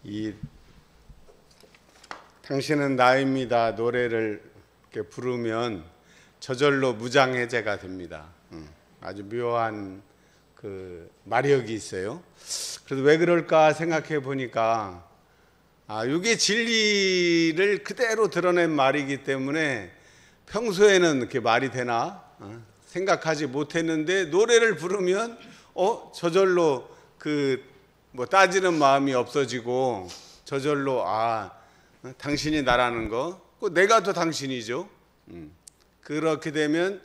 이 당신은 나입니다 노래를 이렇게 부르면 저절로 무장해제가 됩니다. 아주 묘한 그 마력이 있어요. 그래서 왜 그럴까 생각해 보니까 이게 진리를 그대로 드러낸 말이기 때문에 평소에는 이렇게 말이 되나 생각하지 못했는데 노래를 부르면 저절로 뭐 따지는 마음이 없어지고 저절로 당신이 나라는 거, 내가 더 당신이죠. 그렇게 되면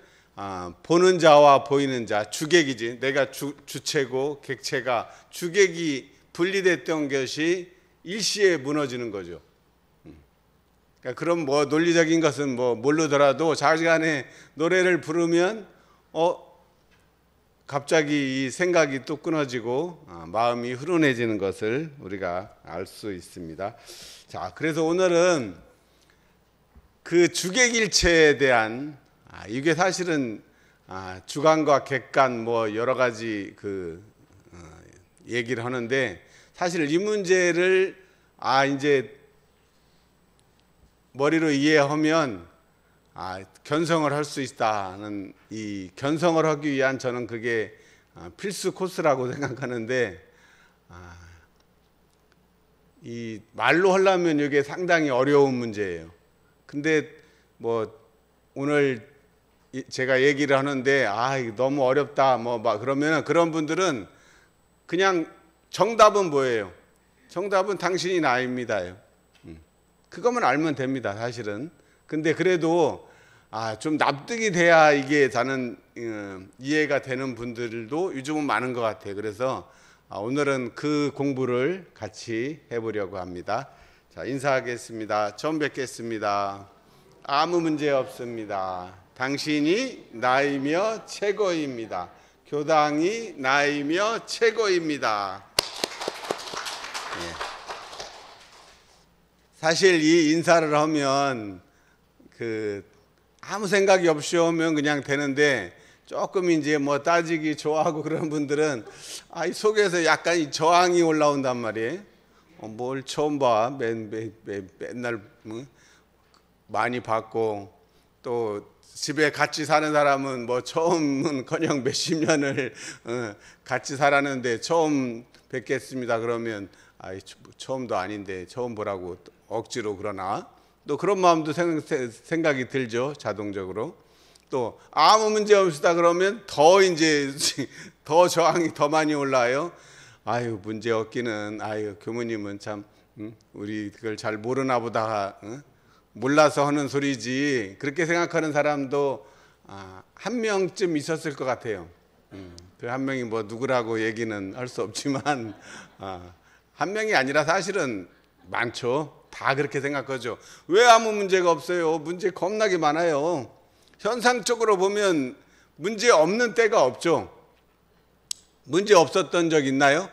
보는 자와 보이는 자, 주객이지. 내가 주체고 객체가 주객이 분리됐던 것이 일시에 무너지는 거죠. 그러니까 그럼 뭐 논리적인 것은 뭐 모르더라도 자기간에 노래를 부르면 갑자기 이 생각이 또 끊어지고 마음이 훈훈해지는 것을 우리가 알 수 있습니다. 자, 그래서 오늘은 그 주객일체에 대한 이게 사실은 주관과 객관 뭐 여러 가지 얘기를 하는데 사실 이 문제를 이제 머리로 이해하면 견성을 할 수 있다는 이 견성을 하기 위한 저는 그게 필수 코스라고 생각하는데 이 말로 하려면 이게 상당히 어려운 문제예요. 근데 뭐 오늘 제가 얘기를 하는데 이거 너무 어렵다 뭐 그러면 그런 분들은 그냥 정답은 뭐예요? 정답은 당신이 나입니다요. 그것만 알면 됩니다, 사실은. 근데 그래도 좀 납득이 돼야 이게 저는 이해가 되는 분들도 요즘은 많은 것 같아요. 그래서 오늘은 그 공부를 같이 해보려고 합니다. 자, 인사하겠습니다. 처음 뵙겠습니다. 아무 문제 없습니다. 당신이 나이며 최고입니다. 교당이 나이며 최고입니다. 사실 이 인사를 하면 아무 생각이 없이 오면 그냥 되는데 조금 이제 뭐 따지기 좋아하고 그런 분들은 이 속에서 약간 이 저항이 올라온단 말이에요. 뭘 처음 봐. 맨날 많이 봤고 또 집에 같이 사는 사람은 뭐 처음은커녕 몇십 년을 같이 살았는데 처음 뵙겠습니다 그러면 처음도 아닌데 처음 보라고 억지로 그러나 또 그런 마음도 생각이 들죠. 자동적으로. 또 아무 문제 없다 그러면 더 이제 더 저항이 더 많이 올라요. 문제 없기는 교무님은 참 우리 그걸 잘 모르나 보다. 몰라서 하는 소리지. 그렇게 생각하는 사람도 한 명쯤 있었을 것 같아요. 그 한 명이 뭐 누구라고 얘기는 할 수 없지만 한 명이 아니라 사실은 많죠. 다 그렇게 생각하죠. 왜 아무 문제가 없어요? 문제 겁나게 많아요. 현상적으로 보면 문제 없는 때가 없죠. 문제 없었던 적 있나요?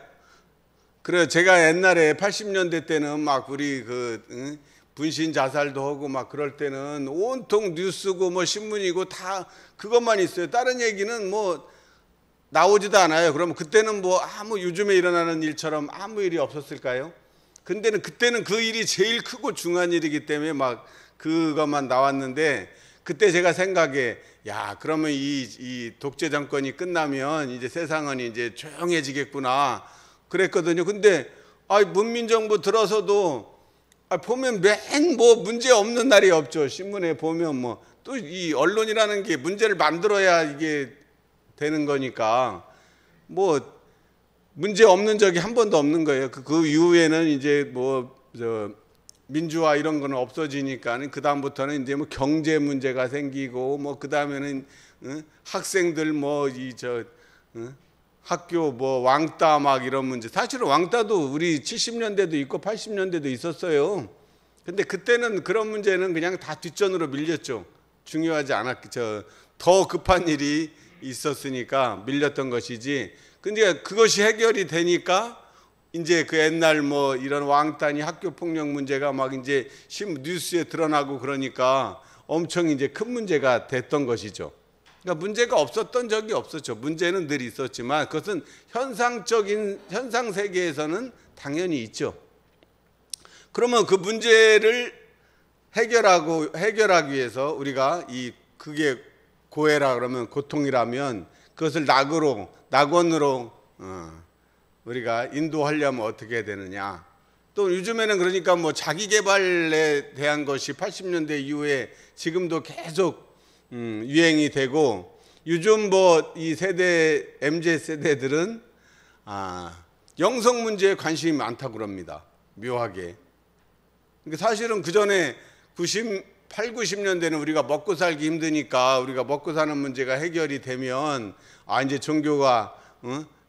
그래요. 제가 옛날에 80년대 때는 막 우리 분신 자살도 하고 막 그럴 때는 온통 뉴스고 뭐 신문이고 다 그것만 있어요. 다른 얘기는 뭐 나오지도 않아요. 그러면 그때는 뭐 요즘에 일어나는 일처럼 아무 일이 없었을까요? 근데는 그때는 그 일이 제일 크고 중요한 일이기 때문에 막 그것만 나왔는데 그때 제가 생각에 그러면 이 독재 정권이 끝나면 이제 세상은 이제 조용해지겠구나 그랬거든요. 근데 문민정부 들어서도 보면 뭐 문제 없는 날이 없죠. 신문에 보면 뭐 또 이 언론이라는 게 문제를 만들어야 이게 되는 거니까 뭐 문제 없는 적이 한 번도 없는 거예요. 그 이후에는 이제 민주화 이런 거는 없어지니까 그 다음부터는 이제 뭐 경제 문제가 생기고 뭐 그 다음에는 학생들 학교 왕따 막 이런 문제. 사실은 왕따도 우리 70년대도 있고 80년대도 있었어요. 근데 그때는 그런 문제는 그냥 다 뒷전으로 밀렸죠. 중요하지 않았죠. 더 급한 일이 있었으니까 밀렸던 것이지. 근데 그것이 해결이 되니까 이제 그 옛날 이런 왕따니 학교 폭력 문제가 막 이제 뉴스에 드러나고 그러니까 엄청 이제 큰 문제가 됐던 것이죠. 그러니까 문제가 없었던 적이 없었죠. 문제는 늘 있었지만 그것은 현상 세계에서는 당연히 있죠. 그러면 그 문제를 해결하기 위해서 우리가 그게 고해라 그러면 고통이라면 그것을 낙원으로 우리가 인도하려면 어떻게 해야 되느냐. 또 요즘에는 그러니까 뭐 자기 개발에 대한 것이 80년대 이후에 지금도 계속 유행이 되고, 요즘 뭐 이 세대 MZ 세대들은 영성 문제에 관심이 많다고 그럽니다. 묘하게. 그러니까 사실은 그 전에 80, 90년대는 우리가 먹고 살기 힘드니까 우리가 먹고 사는 문제가 해결이 되면 이제 종교가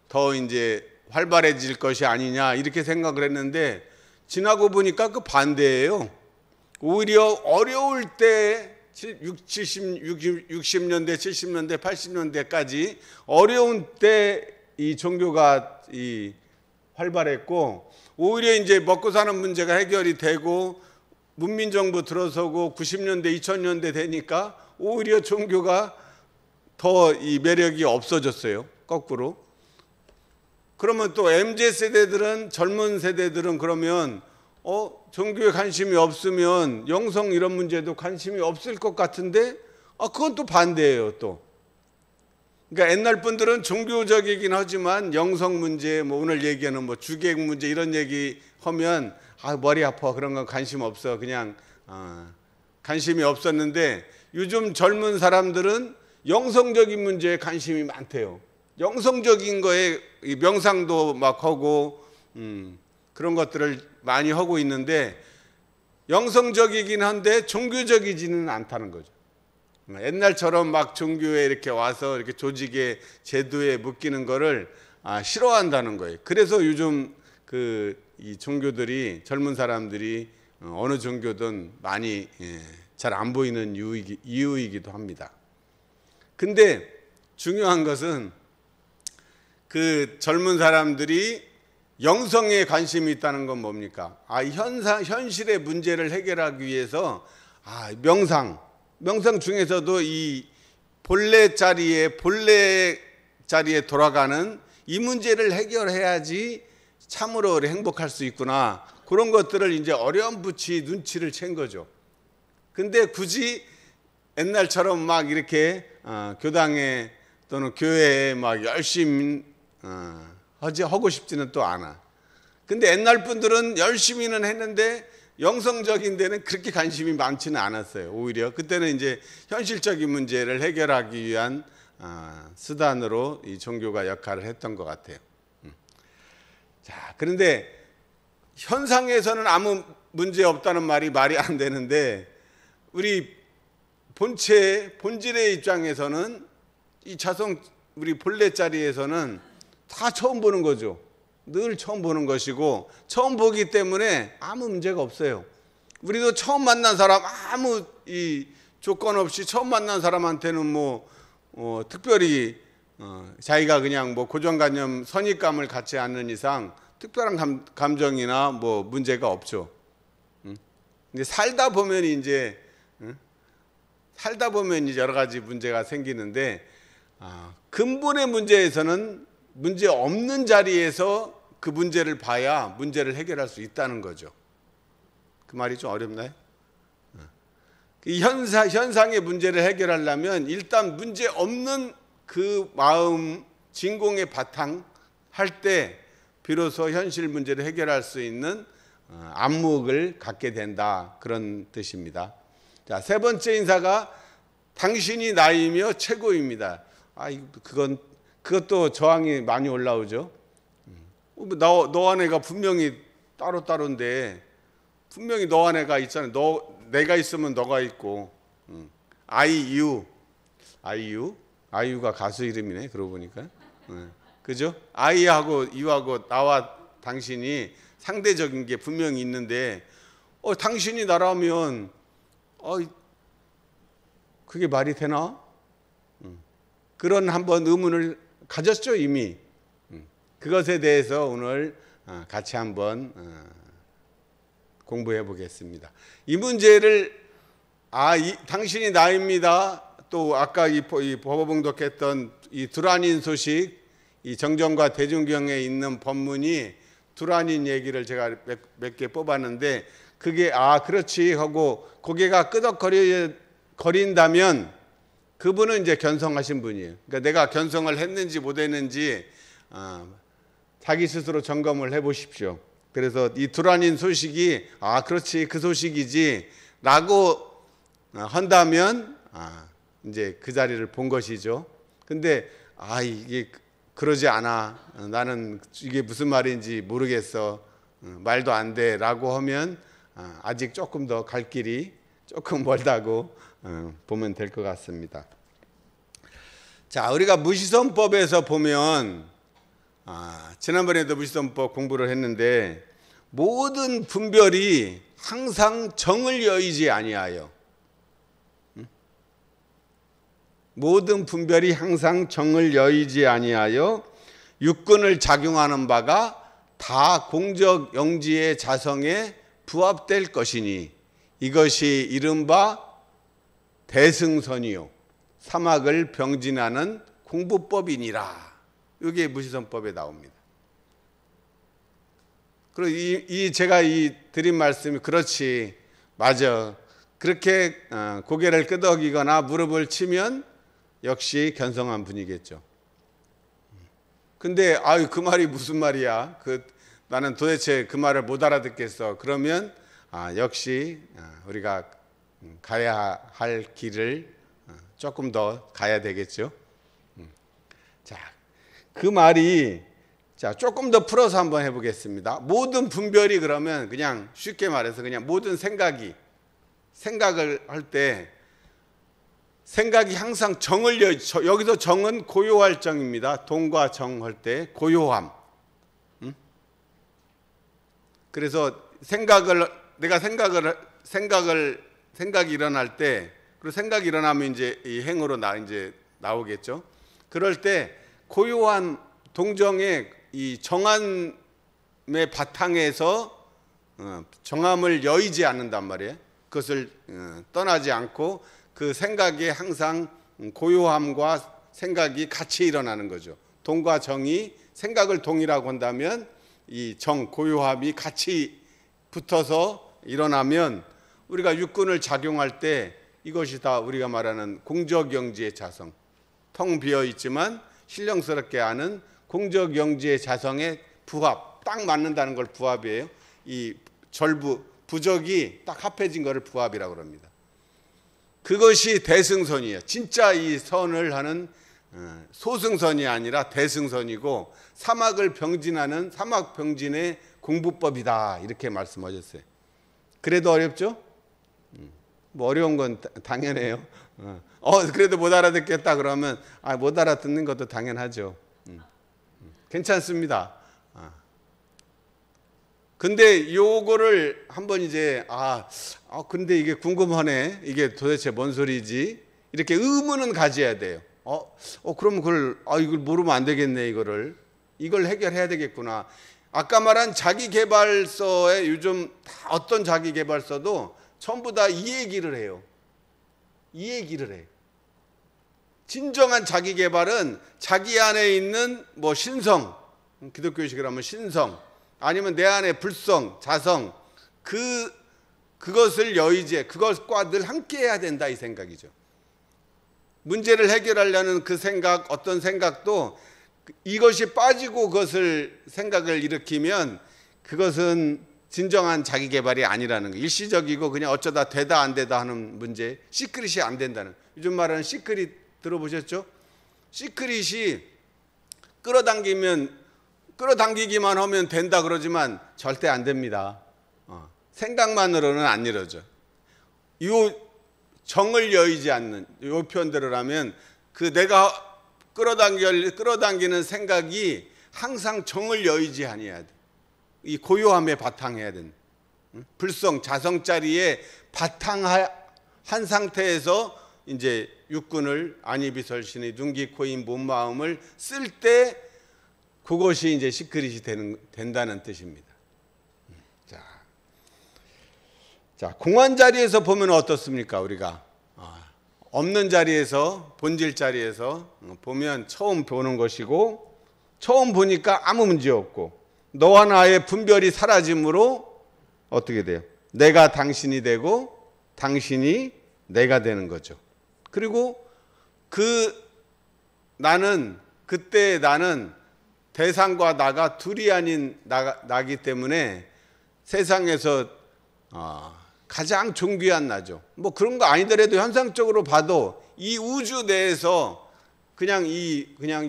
더 이제 활발해질 것이 아니냐 이렇게 생각을 했는데, 지나고 보니까 그 반대예요. 오히려 어려울 때 60년대, 70년대, 80년대까지 어려운 때 이 종교가 활발했고, 오히려 이제 먹고 사는 문제가 해결이 되고 문민정부 들어서고 90년대, 2000년대 되니까 오히려 종교가 더 이 매력이 없어졌어요. 거꾸로. 그러면 또 MZ세대들은, 젊은 세대들은 그러면 종교에 관심이 없으면 영성 이런 문제도 관심이 없을 것 같은데 그건 또 반대예요. 또 그러니까 옛날 분들은 종교적이긴 하지만 영성 문제, 뭐 오늘 얘기하는 뭐 주객 문제 이런 얘기 하면 머리 아파, 그런 건 관심 없어, 그냥 관심이 없었는데, 요즘 젊은 사람들은 영성적인 문제에 관심이 많대요. 영성적인 거에 명상도 막 하고 그런 것들을 많이 하고 있는데, 영성적이긴 한데 종교적이지는 않다는 거죠. 옛날처럼 막 종교에 이렇게 와서 이렇게 조직의 제도에 묶이는 거를 싫어한다는 거예요. 그래서 요즘 이 종교들이, 젊은 사람들이 어느 종교든 많이 잘 안 보이는 이유이기도 합니다. 근데 중요한 것은 그 젊은 사람들이 영성에 관심이 있다는 건 뭡니까? 현실의 문제를 해결하기 위해서 명상 중에서도 이 본래 자리에 돌아가는 이 문제를 해결해야지 참으로 행복할 수 있구나. 그런 것들을 이제 어렴풋이 눈치를 챈 거죠. 근데 굳이 옛날처럼 막 이렇게 교당에 또는 교회에 막 열심히 하고 싶지는 또 않아. 근데 옛날 분들은 열심히는 했는데 영성적인 데는 그렇게 관심이 많지는 않았어요. 오히려 그때는 이제 현실적인 문제를 해결하기 위한 수단으로 이 종교가 역할을 했던 것 같아요. 자, 그런데 현상에서는 아무 문제 없다는 말이 안 되는데, 우리 본질의 입장에서는 이 우리 본래 자리에서는 다 처음 보는 거죠. 늘 처음 보는 것이고, 처음 보기 때문에 아무 문제가 없어요. 우리도 처음 만난 사람, 아무 이 조건 없이 처음 만난 사람한테는 특별히 자기가 그냥 고정관념, 선입감을 갖지 않는 이상 특별한 감정이나 문제가 없죠. 근데 살다 보면 이제 여러 가지 문제가 생기는데, 근본의 문제에서는 문제 없는 자리에서 그 문제를 봐야 문제를 해결할 수 있다는 거죠. 그 말이 좀 어렵나요? 이 현상의 문제를 해결하려면 일단 문제 없는 그 마음, 진공의 바탕 할 때 비로소 현실 문제를 해결할 수 있는 안목을 갖게 된다, 그런 뜻입니다. 자, 세 번째 인사가 당신이 나이며 최고입니다. 그것도 저항이 많이 올라오죠. 너 안에가 분명히 따로따로인데, 분명히 너 안에가 있잖아요. 내가 있으면 너가 있고. 아이유가 가수 이름이네, 그러고 보니까. 그죠? 아이하고 유하고 나와 당신이 상대적인 게 분명히 있는데, 당신이 나라면 그게 말이 되나? 그런 한번 의문을 가졌죠, 이미. 그것에 대해서 오늘 같이 한번 공부해 보겠습니다. 이 문제를 당신이 나입니다. 또 아까 이 법어봉독했던 이 두란인 소식, 이 정정과 대중경에 있는 법문이 두란인 얘기를 제가 몇 개 뽑았는데 그게 그렇지 하고 고개가 끄덕거린다면 그분은 이제 견성하신 분이에요. 그러니까 내가 견성을 했는지 못했는지 자기 스스로 점검을 해보십시오. 그래서 이 두란인 소식이 그렇지 그 소식이지 라고 한다면 이제 그 자리를 본 것이죠. 근데 이게 그러지 않아, 나는 이게 무슨 말인지 모르겠어, 말도 안 돼 라고 하면 아직 조금 더 갈 길이 조금 멀다고 보면 될 것 같습니다. 자, 우리가 무시성법에서 보면 지난번에도 무시성법 공부를 했는데 모든 분별이 항상 정을 여의지 아니하여, 모든 분별이 항상 정을 여의지 아니하여 육근을 작용하는 바가 다 공적 영지의 자성에 부합될 것이니 이것이 이른바 대승선이요 사막을 병진하는 공부법이니라. 이게 무시성법에 나옵니다. 그리고 제가 드린 말씀이 그렇지, 맞아, 그렇게 고개를 끄덕이거나 무릎을 치면 역시 견성한 분이겠죠. 근데 그 말이 무슨 말이야? 나는 도대체 그 말을 못 알아듣겠어. 그러면 역시 우리가 가야 할 길을 조금 더 가야 되겠죠. 자, 그 말이 조금 더 풀어서 한번 해보겠습니다. 모든 분별이 그러면 그냥 쉽게 말해서 그냥 모든 생각을 할 때 생각이 항상 정을 여기서 정은 고요할 정입니다. 동과 정 할 때 고요함. 그래서 생각이 일어날 때, 그리고 생각이 일어나면 이제 이 행으로 이제 나오겠죠. 그럴 때 고요한 동정의 이 정함의 바탕에서 정함을 여의지 않는단 말이에요. 그것을 떠나지 않고 그 생각에 항상 고요함과 생각이 같이 일어나는 거죠. 동과 정이 생각을 동이라고 한다면 이 정, 고요함이 같이 붙어서 일어나면 우리가 육근을 작용할 때 이것이 다 우리가 말하는 공적영지의 자성, 텅 비어 있지만 신령스럽게 아는 공적영지의 자성의 부합, 딱 맞는다는 걸 부합이에요. 이 부적이 딱 합해진 것을 부합이라고 합니다. 그것이 대승선이에요. 진짜 이 선을 하는 소승선이 아니라 대승선이고 사막을 병진하는 사막 병진의 공부법이다, 이렇게 말씀하셨어요. 그래도 어렵죠? 뭐 어려운 건 당연해요. 그래도 못 알아듣겠다 그러면 못 알아듣는 것도 당연하죠. 괜찮습니다. 근데 요거를 한번 이제 근데 이게 궁금하네, 이게 도대체 뭔 소리지, 이렇게 의문은 가져야 돼요. 그러면 이걸 모르면 안 되겠네, 이걸 해결해야 되겠구나. 아까 말한 자기개발서에 요즘 어떤 자기개발서도 전부 다 이 얘기를 해요. 이 얘기를 해요. 진정한 자기개발은 자기 안에 있는 뭐 신성, 기독교식으로 하면 신성, 아니면 내 안에 불성, 자성, 그것을 여의제, 그것과 늘 함께 해야 된다, 이 생각이죠. 문제를 해결하려는 그 생각, 어떤 생각도 이것이 빠지고 생각을 일으키면 그것은 진정한 자기 개발이 아니라는 거. 일시적이고 그냥 어쩌다 되다 안 되다 하는 문제, 시크릿이 안 된다는. 요즘 말하는 시크릿 들어보셨죠? 시크릿이 끌어당기기만 하면 된다 그러지만 절대 안 됩니다. 생각만으로는 안 이루어져. 이 정을 여의지 않는 이 표현대로라면 내가 끌어당기는 생각이 항상 정을 여의지 아니해야 돼. 이 고요함에 바탕해야 된다. 불성, 자성자리에 바탕한 상태에서 이제 육군을 안이비설신의 눈기, 코인, 몸, 마음을 쓸 때 그것이 이제 시크릿이 된다는 뜻입니다. 자, 공안 자리에서 보면 어떻습니까? 우리가 없는 자리에서, 본질 자리에서 보면 처음 보는 것이고, 처음 보니까 아무 문제 없고, 너와 나의 분별이 사라짐으로 어떻게 돼요? 내가 당신이 되고 당신이 내가 되는 거죠. 그리고 그때 나는 대상과 나가 둘이 아닌 나기 때문에 세상에서 가장 존귀한 나죠. 뭐 그런 거 아니더라도 현상적으로 봐도 이 우주 내에서 그냥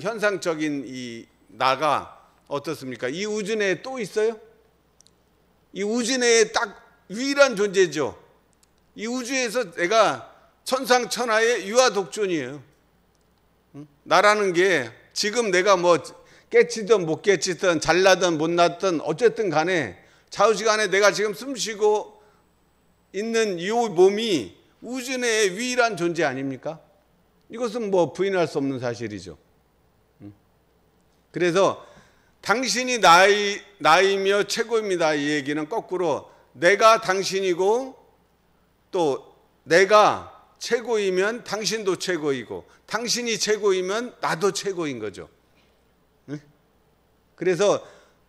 현상적인 이 나가 어떻습니까? 이 우주 내에 또 있어요? 이 우주 내에 딱 유일한 존재죠. 이 우주에서 내가 천상천하의 유아독존이에요. 나라는 게 지금 내가 뭐 깨치든 못 깨치든 잘나든 못났든 어쨌든 간에 좌우지간에 내가 지금 숨쉬고 있는 이 몸이 우주 내의 유일한 존재 아닙니까? 이것은 뭐 부인할 수 없는 사실이죠. 그래서 당신이 나이며 최고입니다. 이 얘기는 거꾸로 내가 당신이고 또 내가 최고이면 당신도 최고이고 당신이 최고이면 나도 최고인 거죠. 그래서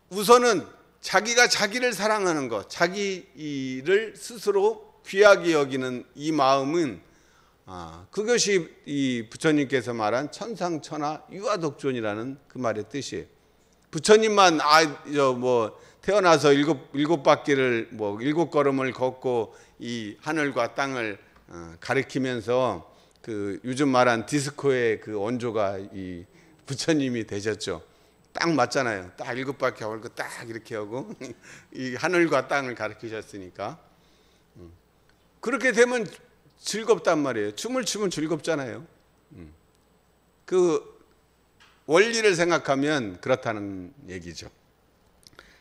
우선은 자기가 자기를 사랑하는 것, 자기를 스스로 귀하게 여기는 이 마음은 그것이 이 부처님께서 말한 천상천하 유아독존이라는 그 말의 뜻이에요. 부처님만 태어나서 일곱 바퀴를 일곱 걸음을 걷고 이 하늘과 땅을 가리키면서 그 요즘 말한 디스코의 그 원조가 이 부처님이 되셨죠. 딱 맞잖아요. 딱 일곱 바퀴 하고 딱 이렇게 하고 이 하늘과 땅을 가리키셨으니까 그렇게 되면 즐겁단 말이에요. 춤을 추면 즐겁잖아요. 그 원리를 생각하면 그렇다는 얘기죠.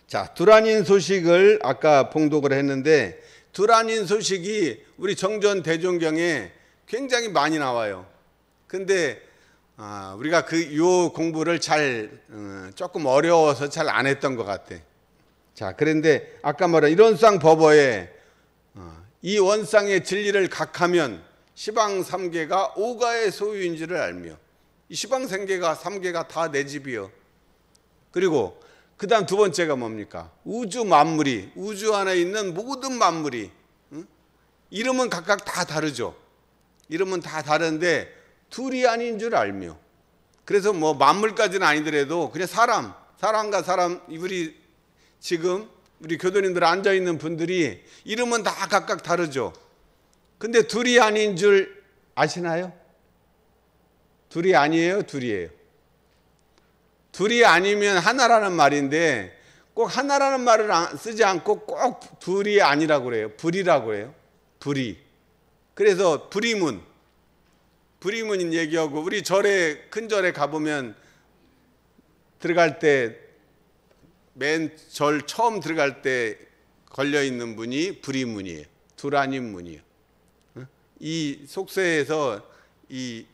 자, 두란인 소식을 아까 봉독을 했는데 두란인 소식이 우리 정전 대종경에 굉장히 많이 나와요. 근데 우리가 요 공부를 조금 어려워서 잘 안 했던 것 같아. 자, 그런데 아까 말한 이런 쌍 법어에 이 원쌍의 진리를 각하면 시방 삼계가 오가의 소유인 줄을 알며 이 시방 삼계가 다 내 집이요. 그리고 그 다음 두 번째가 뭡니까? 우주 만물이 우주 안에 있는 모든 만물이 이름은 각각 다 다르죠. 이름은 다 다른데 둘이 아닌 줄 알며 그래서 뭐 만물까지는 아니더라도 그냥 사람과 사람 지금 우리 교도님들 앉아있는 분들이 이름은 다 각각 다르죠. 근데 둘이 아닌 줄 아시나요? 둘이 아니에요? 둘이에요? 둘이 아니면 하나라는 말인데 꼭 하나라는 말을 쓰지 않고 꼭 둘이 아니라고 그래요. 불이라고 그래요. 불이. 그래서 불이문 얘기하고 우리 큰 절에 가보면 들어갈 때 맨 절 처음 들어갈 때 걸려있는 문이 불이문이에요. 둘 아닌 문이에요. 이 속세에서 이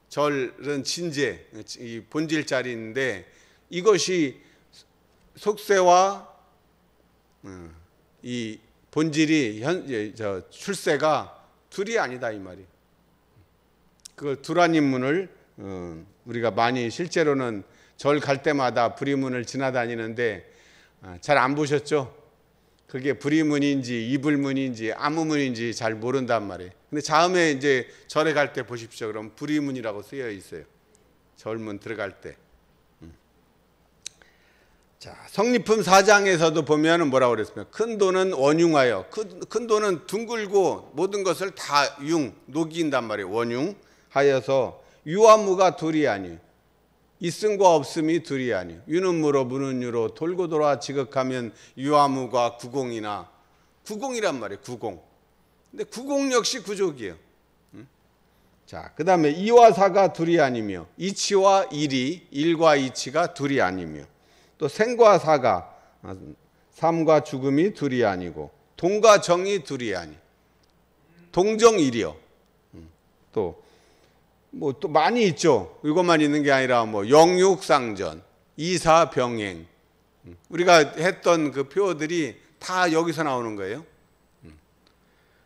절은 진재, 이 본질 자리인데 이것이 속세와 이 본질이 출세가 둘이 아니다 이 말이에요. 그걸 두란인 문을 우리가 많이 실제로는 절 갈 때마다 불이문을 지나다니는데 잘 안 보셨죠? 그게 불이문인지 이불문인지 아무 문인지 잘 모른단 말이에요. 근데 다음에 이제 절에 갈 때 보십시오. 그럼 불이문이라고 쓰여 있어요. 절문 들어갈 때. 자, 성리품 4장에서도 보면은 뭐라고 그랬습니까? 큰 도는 원융하여. 큰 도는 둥글고 모든 것을 다 녹인단 말이에요. 원융하여서 유와 무가 둘이 아니에요. 있음과 없음이 둘이 아니에요. 유는 무로 무는 유로 돌고 돌아 지극하면 유와 무가 구공이나 구공이란 말이에요. 구공. 근데 구공 역시 구족이에요. 자, 그 다음에 이와 사가 둘이 아니며 이치와 일이 일과 이치가 둘이 아니며 또 생과 사가 삶과 죽음이 둘이 아니고 동과 정이 둘이 아니 동정일이요. 또 많이 있죠. 이것만 있는 게 아니라 영육상전, 이사병행. 우리가 했던 그 표어들이 다 여기서 나오는 거예요.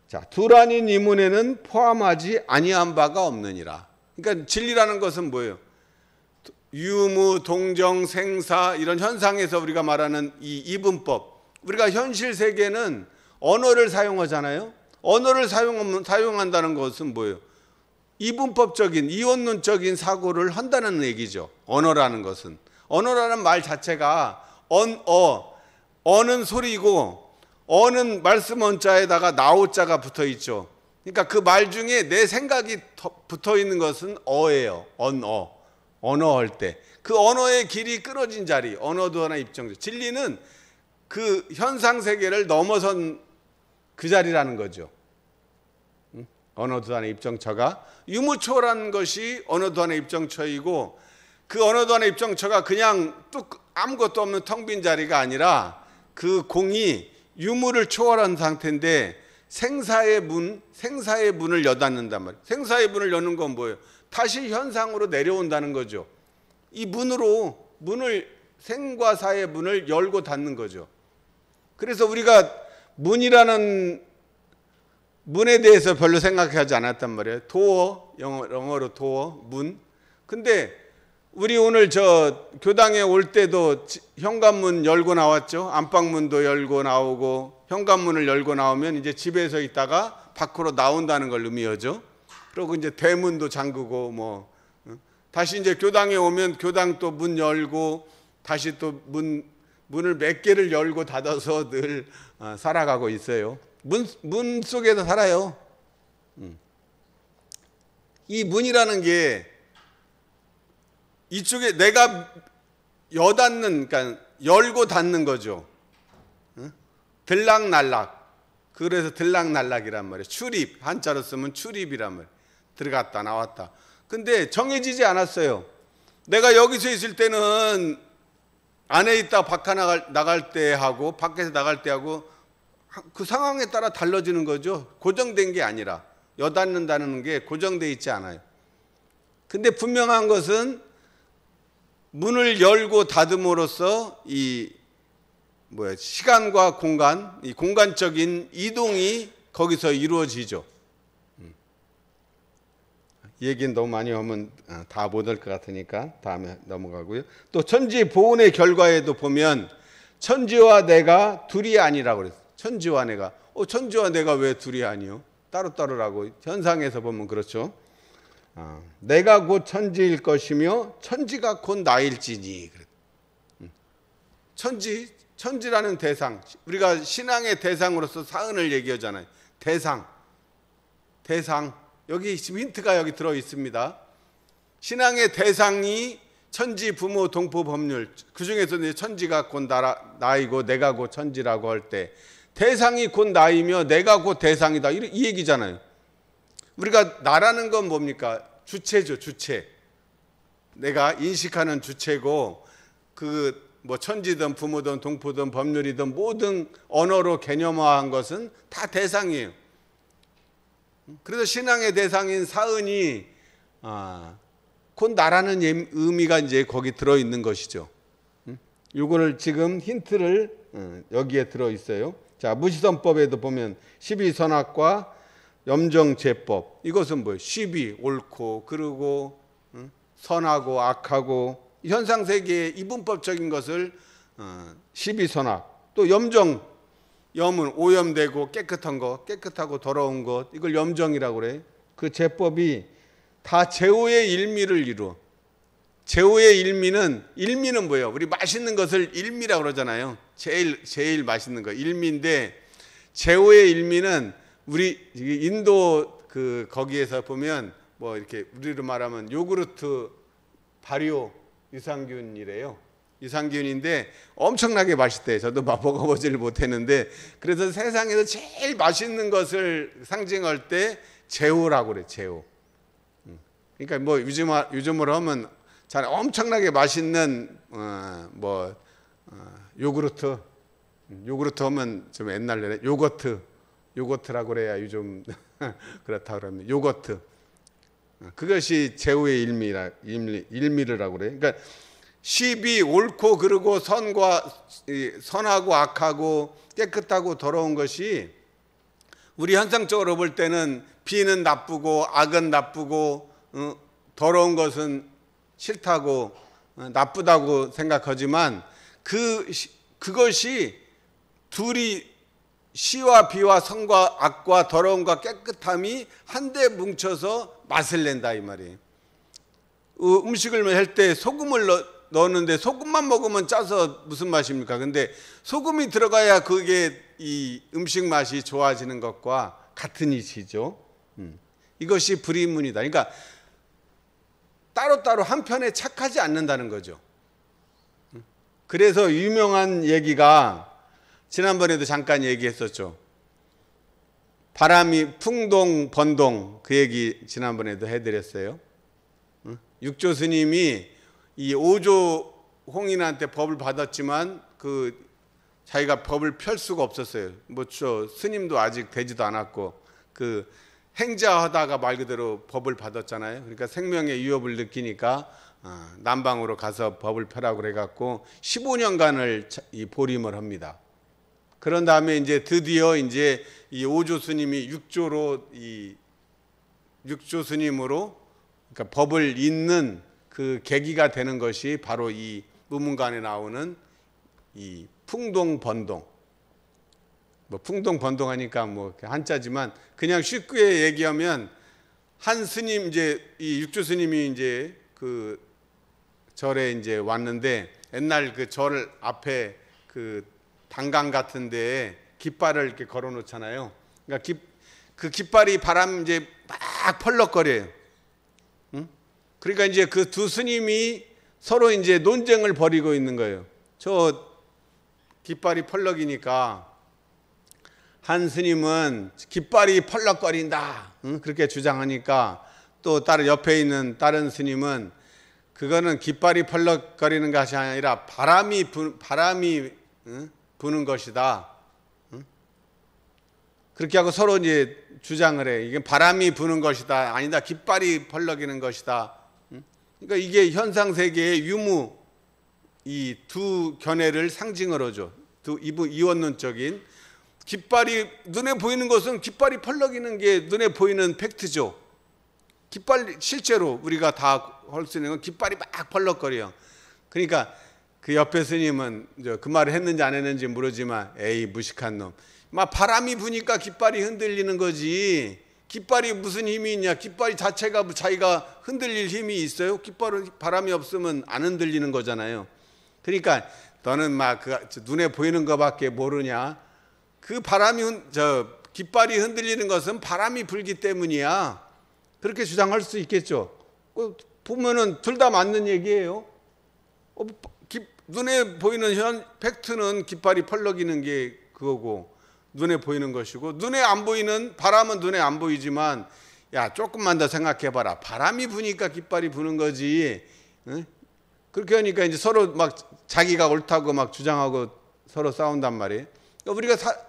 자, 두란인 이문에는 포함하지 아니한 바가 없느니라. 그러니까 진리라는 것은 뭐예요? 유무, 동정, 생사 이런 현상에서 우리가 말하는 이 이분법, 우리가 현실 세계는 언어를 사용하잖아요. 언어를 사용한다는 것은 뭐예요? 이분법적인, 이원론적인 사고를 한다는 얘기죠. 언어라는 것은. 언어라는 말 자체가 어는 소리고, 어는 말씀 원자에다가 나오자가 붙어 있죠. 그러니까 그 말 중에 내 생각이 붙어 있는 것은 어예요. 언어할 때. 그 언어의 길이 끊어진 자리, 언어도 하나 입증. 진리는 그 현상 세계를 넘어선 그 자리라는 거죠. 언어도 하나 입정처가 유무초라는 것이 언어도 하나 입정처이고, 그 언어도 하나 입정처가 그냥 뚝 아무것도 없는 텅 빈 자리가 아니라 그 공이 유무를 초월한 상태인데 생사의 문을 여닫는단 말이에요. 생사의 문을 여는 건 뭐예요? 다시 현상으로 내려온다는 거죠. 이 문을 생과 사의 문을 열고 닫는 거죠. 그래서 우리가 문이라는 문에 대해서 별로 생각하지 않았단 말이에요. 도어, 영어로 도어, 문. 근데 우리 오늘 저 교당에 올 때도 현관문 열고 나왔죠. 안방문도 열고 나오고, 현관문을 열고 나오면 이제 집에서 있다가 밖으로 나온다는 걸 의미하죠. 그리고 이제 대문도 잠그고 다시 이제 교당에 오면 교당 또 문 열고, 다시 또 문을 몇 개를 열고 닫아서 늘 살아가고 있어요. 문 속에서 살아요. 이 문이라는 게 이쪽에 내가 그러니까 열고 닫는 거죠. 들락날락. 그래서 들락날락이란 말이에요. 출입, 한자로 쓰면 출입이란 말이에요. 들어갔다 나왔다. 근데 정해지지 않았어요. 내가 여기서 있을 때는 안에 있다 밖에 나갈 때 하고, 밖에서 나갈 때 하고, 그 상황에 따라 달라지는 거죠. 고정된 게 아니라, 여닫는다는 게 고정되어 있지 않아요. 근데 분명한 것은 문을 열고 닫음으로써 시간과 공간, 이 공간적인 이동이 거기서 이루어지죠. 이 얘기는 너무 많이 하면 다 못 할 것 같으니까 다음에 넘어가고요. 또 천지 보온의 결과에도 보면 천지와 내가 둘이 아니라고 그랬어요. 천지와 내가. 천지와 내가 왜 둘이 아니요? 따로따로라고. 현상에서 보면 그렇죠. 내가 곧 천지일 것이며 천지가 곧 나일지니. 천지라는 대상. 우리가 신앙의 대상으로서 사은을 얘기하잖아요. 대상. 여기 지금 힌트가 여기 들어 있습니다. 신앙의 대상이 천지, 부모, 동포, 법률. 그 중에서 이제 천지가 곧 나이고 내가 곧 천지라고 할 때 대상이 곧 나이며 내가 곧 대상이다. 이 얘기잖아요. 우리가 나라는 건 뭡니까? 주체죠, 주체. 내가 인식하는 주체고, 천지든 부모든 동포든 법률이든 모든 언어로 개념화한 것은 다 대상이에요. 그래서 신앙의 대상인 사은이 곧 나라는 의미가 이제 거기 들어 있는 것이죠. 요거를 지금 힌트를 여기에 들어 있어요. 자, 무시선법에도 보면 시비선악과 염정제법. 이것은 뭐예요? 시비, 옳고 그르고 선하고 악하고, 현상세계의 이분법적인 것을 시비선악. 또 염은 오염되고 깨끗한 것, 깨끗하고 더러운 것, 이걸 염정이라고 그래요. 그 제법이 다 제오의 일미를 이루어. 제오의 일미는 뭐예요? 우리 맛있는 것을 일미라고 그러잖아요. 제일 맛있는 거 일미인데, 제오의 일미는 우리 인도 거기에서 보면 이렇게 우리로 말하면 요구르트 발효 유산균이래요. 유산균인데 엄청나게 맛있대요. 저도 먹어보지를 못했는데, 그래서 세상에서 제일 맛있는 것을 상징할 때 제오라고 그래. 제오. 그러니까 요즘으로 하면 잘 엄청나게 맛있는 요구르트 하면 좀 옛날에 요거트라고 그래야 요즘 그렇다 그러면 요거트. 그것이 제오의 일미라고 그래요. 그러니까 시비, 옳고 그르고 선하고 악하고 깨끗하고 더러운 것이, 우리 현상적으로 볼 때는 비는 나쁘고 악은 나쁘고 더러운 것은 싫다고 나쁘다고 생각하지만 그것이 둘이 시와 비와 선과 악과 더러움과 깨끗함이 한데 뭉쳐서 맛을 낸다 이 말이에요. 음식을 할 때 소금을 넣었는데 소금만 먹으면 짜서 무슨 맛입니까? 근데 소금이 들어가야 그게 이 음식 맛이 좋아지는 것과 같은 이치죠. 이것이 불의문이다. 그러니까 따로따로 한편에 착하지 않는다는 거죠. 그래서 유명한 얘기가 지난번에도 잠깐 얘기했었죠. 바람이 풍동 번동, 그 얘기 지난번에도 해드렸어요. 육조 스님이 이 오조 홍인한테 법을 받았지만 자기가 법을 펼 수가 없었어요. 스님도 아직 되지도 않았고 행자하다가 말 그대로 법을 받았잖아요. 그러니까 생명의 위협을 느끼니까 남방으로 가서 법을 펴라고 그래갖고 15년간을 이 보림을 합니다. 그런 다음에 이제 드디어 이제 이 오조 스님이 육조 스님으로 그러니까 법을 잇는 그 계기가 되는 것이 바로 이 무문관에 나오는 이 풍동번동. 풍동번동하니까 한자지만 그냥 쉽게 얘기하면 한 스님 이제 이 육조 스님이 이제 그 절에 이제 왔는데 옛날 그 절 앞에 그 단강 같은 데에 깃발을 이렇게 걸어 놓잖아요. 그러니까 그 깃발이 바람 이제 막 펄럭거려요. 그러니까 이제 그 두 스님이 서로 이제 논쟁을 벌이고 있는 거예요. 저 깃발이 펄럭이니까 한 스님은 깃발이 펄럭거린다 그렇게 주장하니까 또 옆에 있는 다른 스님은 그거는 깃발이 펄럭거리는 것이 아니라 바람이 부는 것이다. 그렇게 하고 서로 이제 주장을 해. 이게 바람이 부는 것이다. 아니다. 깃발이 펄럭이는 것이다. 그러니까 이게 현상 세계의 유무 이 두 견해를 상징을 하죠. 이원론적인 깃발이 눈에 보이는 것은 깃발이 펄럭이는 게 눈에 보이는 팩트죠. 깃발 실제로 우리가 다 할 수 있는 건 깃발이 막 펄럭거려요. 그러니까 그 옆에 스님은 그 말을 했는지 안 했는지 모르지만 에이 무식한 놈. 막 바람이 부니까 깃발이 흔들리는 거지. 깃발이 무슨 힘이 있냐? 깃발이 자체가 자기가 흔들릴 힘이 있어요? 깃발은 바람이 없으면 안 흔들리는 거잖아요. 그러니까 너는 막 눈에 보이는 것밖에 모르냐? 그 깃발이 흔들리는 것은 바람이 불기 때문이야. 그렇게 주장할 수 있겠죠. 보면은 둘 다 맞는 얘기예요. 눈에 보이는 팩트는 깃발이 펄럭이는 게 그거고 눈에 보이는 것이고 눈에 안 보이는 바람은 눈에 안 보이지만 야 조금만 더 생각해봐라. 바람이 부니까 깃발이 부는 거지. 응? 그렇게 하니까 이제 서로 막 자기가 옳다고 막 주장하고 서로 싸운단 말이에요.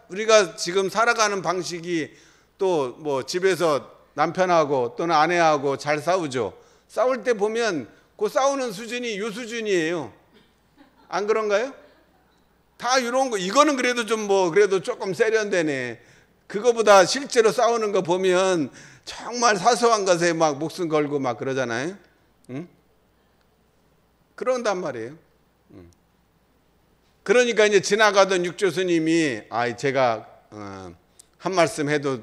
우리가 지금 살아가는 방식이 또 집에서 남편하고 또는 아내하고 잘 싸우죠. 싸울 때 보면 그 싸우는 수준이 요 수준이에요. 안 그런가요? 다 이런 거 이거는 그래도 그래도 조금 세련되네. 그거보다 실제로 싸우는 거 보면 정말 사소한 것에 막 목숨 걸고 막 그러잖아요. 응? 그런단 말이에요. 그러니까 이제 지나가던 육조 스님이 제가 한 말씀 해도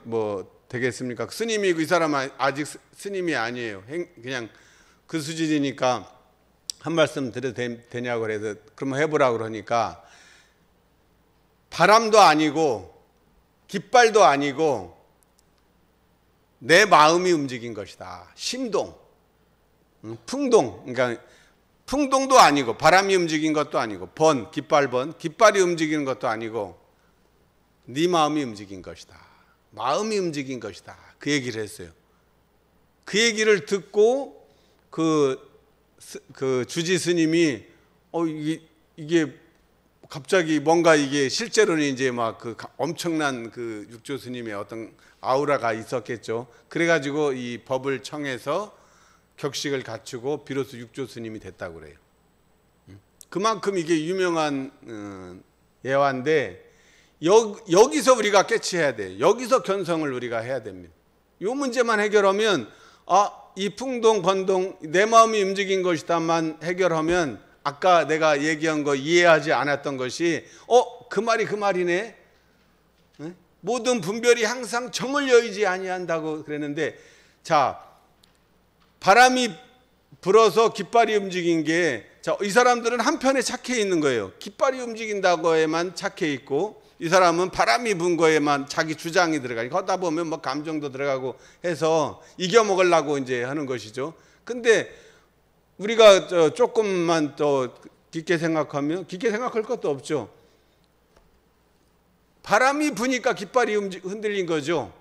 되겠습니까? 스님이고 이 사람은 아직 스님이 아니에요. 그냥 그 수준이니까 한 말씀 드려도 되냐고 그래서 그러면 해보라고 그러니까 바람도 아니고 깃발도 아니고 내 마음이 움직인 것이다. 심동, 풍동. 그러니까 풍동도 아니고 바람이 움직인 것도 아니고 깃발이 움직이는 것도 아니고 네 마음이 움직인 것이다. 마음이 움직인 것이다. 그 얘기를 했어요. 그 얘기를 듣고 그 주지 스님이 이게 갑자기 뭔가 이게 실제로는 이제 막 엄청난 육조 스님의 어떤 아우라가 있었겠죠. 그래가지고 이 법을 청해서 격식을 갖추고 비로소 육조 스님이 됐다고 그래요. 그만큼 이게 유명한 예화인데 여기서 우리가 캐치해야 돼. 여기서 견성을 우리가 해야 됩니다. 이 문제만 해결하면 이 풍동 건동 내 마음이 움직인 것이다만 해결하면 아까 내가 얘기한 거 이해하지 않았던 것이 그 말이 그 말이네. 모든 분별이 항상 정을 여의지 아니한다고 그랬는데, 자, 바람이 불어서 깃발이 움직인 게, 자, 이 사람들은 한편에 착해 있는 거예요. 깃발이 움직인다고에만 착해 있고, 이 사람은 바람이 분 거에만 자기 주장이 들어가니까 하다 보면 뭐 감정도 들어가고 해서 이겨먹으려고 이제 하는 것이죠. 근데 우리가 조금만 더 깊게 생각하면, 깊게 생각할 것도 없죠. 바람이 부니까 깃발이 흔들린 거죠.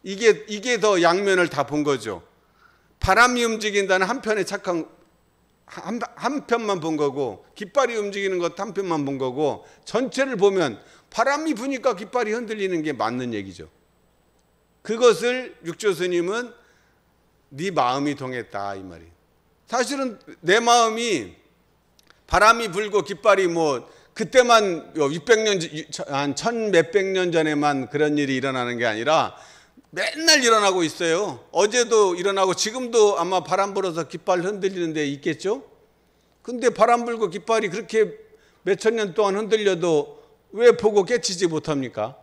이게 더 양면을 다 본 거죠. 바람이 움직인다는 한편에 착한 한편만 본 거고, 깃발이 움직이는 것 한편만 본 거고, 전체를 보면 바람이 부니까 깃발이 흔들리는 게 맞는 얘기죠. 그것을 육조 스님은 네 마음이 동했다 이 말이에요. 사실은 내 마음이 바람이 불고 깃발이 뭐 그때만 600년 한 1000몇백 년 전에만 그런 일이 일어나는 게 아니라 맨날 일어나고 있어요. 어제도 일어나고 지금도 아마 바람 불어서 깃발 흔들리는 데 있겠죠. 근데 바람 불고 깃발이 그렇게 몇천 년 동안 흔들려도 왜 보고 깨치지 못합니까?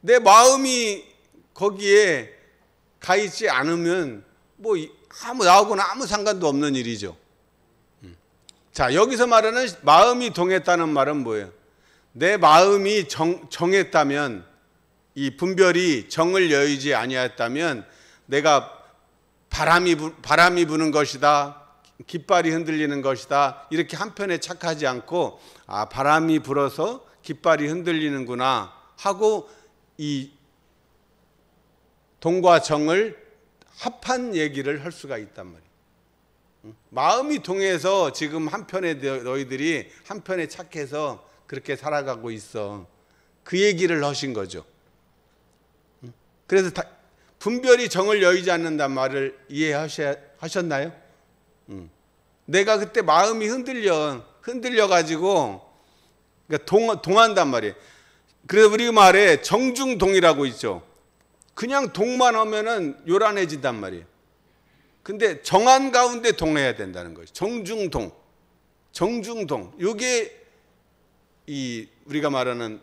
내 마음이 거기에 가 있지 않으면 뭐 나하고는 아무 상관도 없는 일이죠. 자, 여기서 말하는 마음이 동했다는 말은 뭐예요? 내 마음이 정했다면, 이 분별이 정을 여의지 아니했다면 내가 바람이 부는 것이다, 깃발이 흔들리는 것이다, 이렇게 한편에 착하지 않고 바람이 불어서 깃발이 흔들리는구나 하고 이 동과 정을 합한 얘기를 할 수가 있단 말이에요. 마음이 동해서 지금 한편에 너희들이 한편에 착해서 그렇게 살아가고 있어. 그 얘기를 하신 거죠. 그래서 분별이 정을 여의지 않는단 말을 이해하셨나요? 내가 그때 마음이 흔들려 가지고 그러니까 동한단 말이에요. 그래서 우리 말에 정중동이라고 있죠. 그냥 동만 하면은 요란해진단 말이에요. 근데 정한 가운데 동해야 된다는 거죠. 정중동. 이게 이 우리가 말하는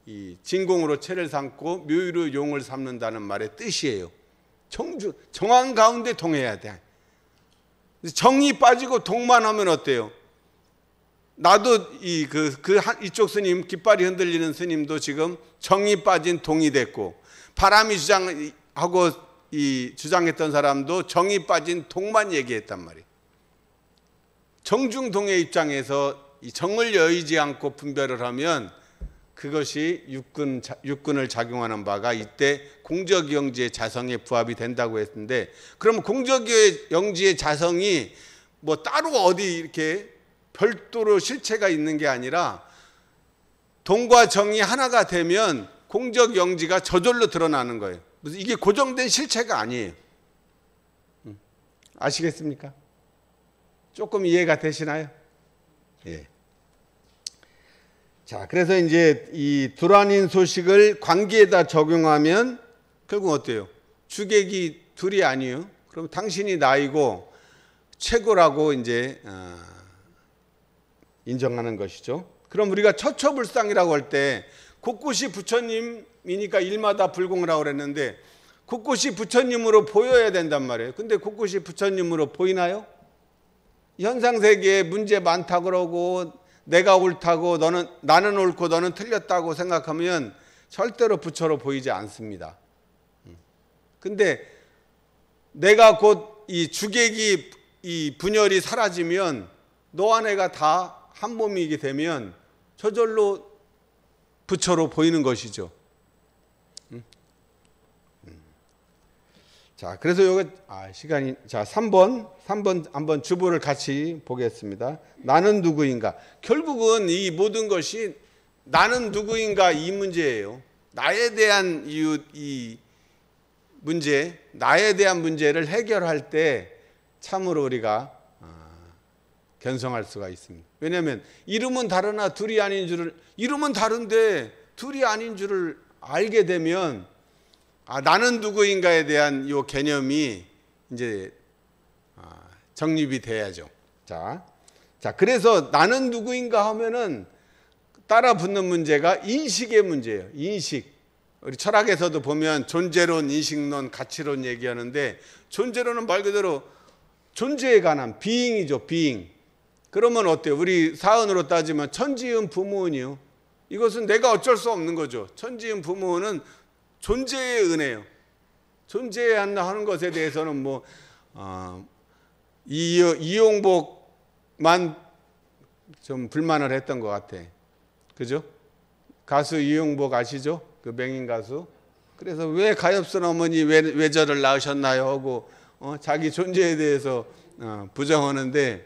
이 진공으로 채를 삼고 묘유로 용을 삼는다는 말의 뜻이에요. 정한 가운데 동해야 돼. 정이 빠지고 동만 하면 어때요? 나도 이쪽 스님, 깃발이 흔들리는 스님도 지금 정이 빠진 동이 됐고, 바람이 주장하고 주장했던 사람도 정이 빠진 동만 얘기했단 말이에요. 정중동의 입장에서 이 정을 여의지 않고 분별을 하면 그것이 육군을 작용하는 바가 이때 공적영지의 자성에 부합이 된다고 했는데, 그러면 공적영지의 자성이 뭐 따로 어디 이렇게 별도로 실체가 있는 게 아니라 동과 정이 하나가 되면 공적영지가 저절로 드러나는 거예요. 이게 고정된 실체가 아니에요. 아시겠습니까? 조금 이해가 되시나요? 예. 자, 그래서 이제 이 두란인 소식을 관계에다 적용하면 결국 어때요? 주객이 둘이 아니에요. 그럼 당신이 나이고 최고라고 이제 인정하는 것이죠. 그럼 우리가 처처불상이라고 할 때 곳곳이 부처님이니까 일마다 불공을 하고 그랬는데 곳곳이 부처님으로 보여야 된단 말이에요. 근데 곳곳이 부처님으로 보이나요? 현상세계에 문제 많다고 그러고 내가 옳다고 나는 옳고 너는 틀렸다고 생각하면 절대로 부처로 보이지 않습니다. 근데 내가 곧 이 주객이 이 분열이 사라지면 너와 내가 다 한 몸이게 되면 저절로 부처로 보이는 것이죠. 자, 그래서 요거 시간이 3번 한번 주보를 같이 보겠습니다. 나는 누구인가? 결국은 이 모든 것이 나는 누구인가 이 문제예요. 나에 대한 이 문제, 나에 대한 문제를 해결할 때 참으로 우리가 견성할 수가 있습니다. 왜냐하면 이름은 다르나 둘이 아닌 줄을, 이름은 다른데 둘이 아닌 줄을 알게 되면 나는 누구인가에 대한 이 개념이 이제 정립이 돼야죠. 자, 그래서 나는 누구인가 하면은 따라 붙는 문제가 인식의 문제예요. 인식. 우리 철학에서도 보면 존재론, 인식론, 가치론 얘기하는데 존재론은 말 그대로 존재에 관한 비잉이죠. 비잉. 그러면 어때요? 우리 사언으로 따지면 천지은 부무은이요. 이것은 내가 어쩔 수 없는 거죠. 천지은 부무은은 존재의 은혜예요. 존재해야 한다 하는 것에 대해서는 뭐 이용복만 좀 불만을 했던 것 같아. 그죠? 가수 이용복 아시죠? 그 맹인 가수. 그래서 왜 가엾은 어머니 외저를 낳으셨나요? 하고 자기 존재에 대해서 부정하는데,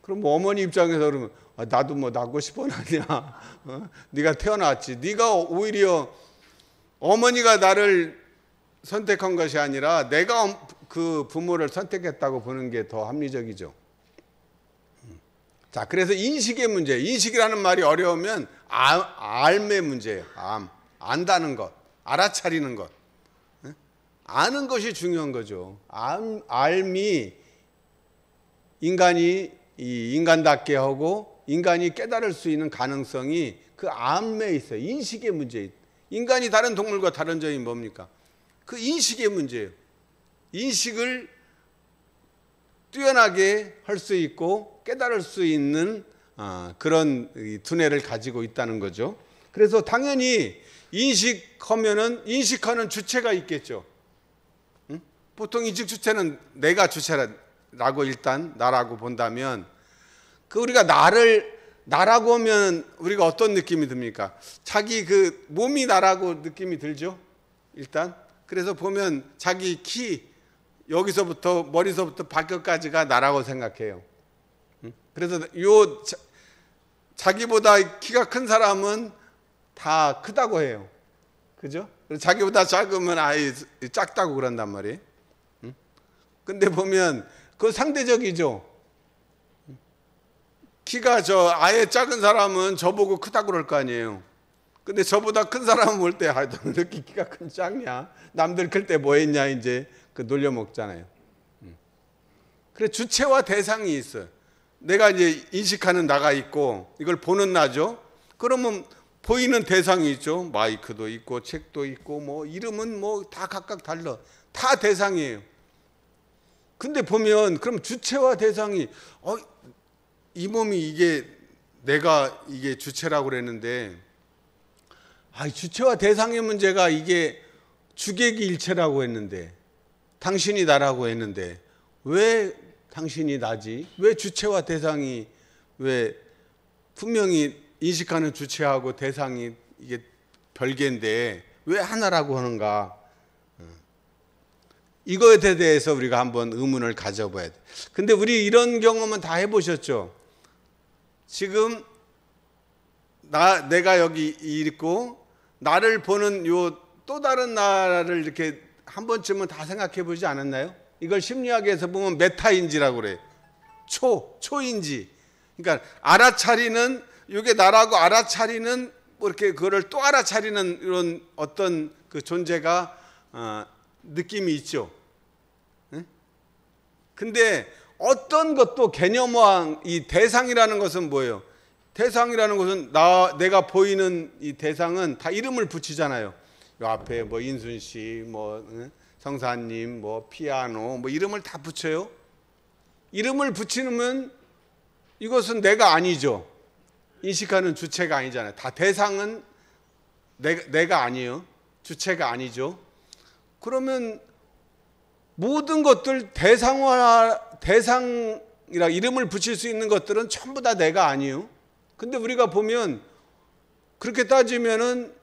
그럼 뭐 어머니 입장에서 그러면 나도 뭐 낳고 싶어하냐? 네가 태어났지. 네가 오히려 어머니가 나를 선택한 것이 아니라 내가 그 부모를 선택했다고 보는 게 더 합리적이죠. 자, 그래서 인식의 문제. 인식이라는 말이 어려우면 알의 문제예요. 안다는 것, 알아차리는 것. 아는 것이 중요한 거죠. 알미 인간이 인간답게 하고 인간이 깨달을 수 있는 가능성이 그 암에 있어요. 인식의 문제. 인간이 다른 동물과 다른 점이 뭡니까? 그 인식의 문제예요. 인식을 뛰어나게 할 수 있고 깨달을 수 있는 그런 두뇌를 가지고 있다는 거죠. 그래서 당연히 인식하면은 인식하는 주체가 있겠죠. 보통 인식 주체는 내가 주체라고 일단 나라고 본다면, 그 우리가 나라고 하면 우리가 어떤 느낌이 듭니까? 자기 그 몸이 나라고 느낌이 들죠. 일단 그래서 보면 자기 키 여기서부터 머리서부터 발끝까지가 나라고 생각해요. 그래서 자기보다 키가 큰 사람은 다 크다고 해요. 그죠? 자기보다 작으면 아예 작다고 그런단 말이에요. 근데 보면 그거 상대적이죠. 키가 아예 작은 사람은 저보고 크다고 그럴 거 아니에요. 근데 저보다 큰 사람은 볼 때 너는 왜 이렇게 키가 큰 작냐? 남들 클 때 뭐 했냐? 이제 그 놀려먹잖아요. 그래, 주체와 대상이 있어요. 내가 이제 인식하는 나가 있고 이걸 보는 나죠. 그러면 보이는 대상이 있죠. 마이크도 있고 책도 있고 뭐 이름은 뭐 다 각각 달라. 다 대상이에요. 근데 보면 그럼 주체와 대상이 이 몸이 이게 내가 이게 주체라고 그랬는데 주체와 대상의 문제가 이게 주객이 일체라고 했는데 당신이 나라고 했는데 왜 당신이 나지? 왜 주체와 대상이 왜 분명히 인식하는 주체하고 대상이 이게 별개인데 왜 하나라고 하는가? 이거에 대해서 우리가 한번 의문을 가져봐야 돼. 근데 우리 이런 경험은 다 해보셨죠? 지금 내가 여기 있고 나를 보는 요 또 다른 나를 이렇게 한 번쯤은 다 생각해 보지 않았나요? 이걸 심리학에서 보면 메타인지라고 그래요. 초인지. 그러니까 알아차리는, 이게 나라고 알아차리는 뭐 이렇게 그거를 또 알아차리는 이런 어떤 그 존재가 느낌이 있죠. 근데 어떤 것도 개념화, 이 대상이라는 것은 뭐예요? 대상이라는 것은 내가 보이는 이 대상은 다 이름을 붙이잖아요. 요 앞에 뭐 인순 씨, 뭐 성사님, 뭐 피아노, 뭐 이름을 다 붙여요. 이름을 붙이면 이것은 내가 아니죠. 인식하는 주체가 아니잖아요. 다 대상은 내가 아니에요. 주체가 아니죠. 그러면 모든 것들 대상이라 이름을 붙일 수 있는 것들은 전부 다 내가 아니에요. 근데 우리가 보면 그렇게 따지면은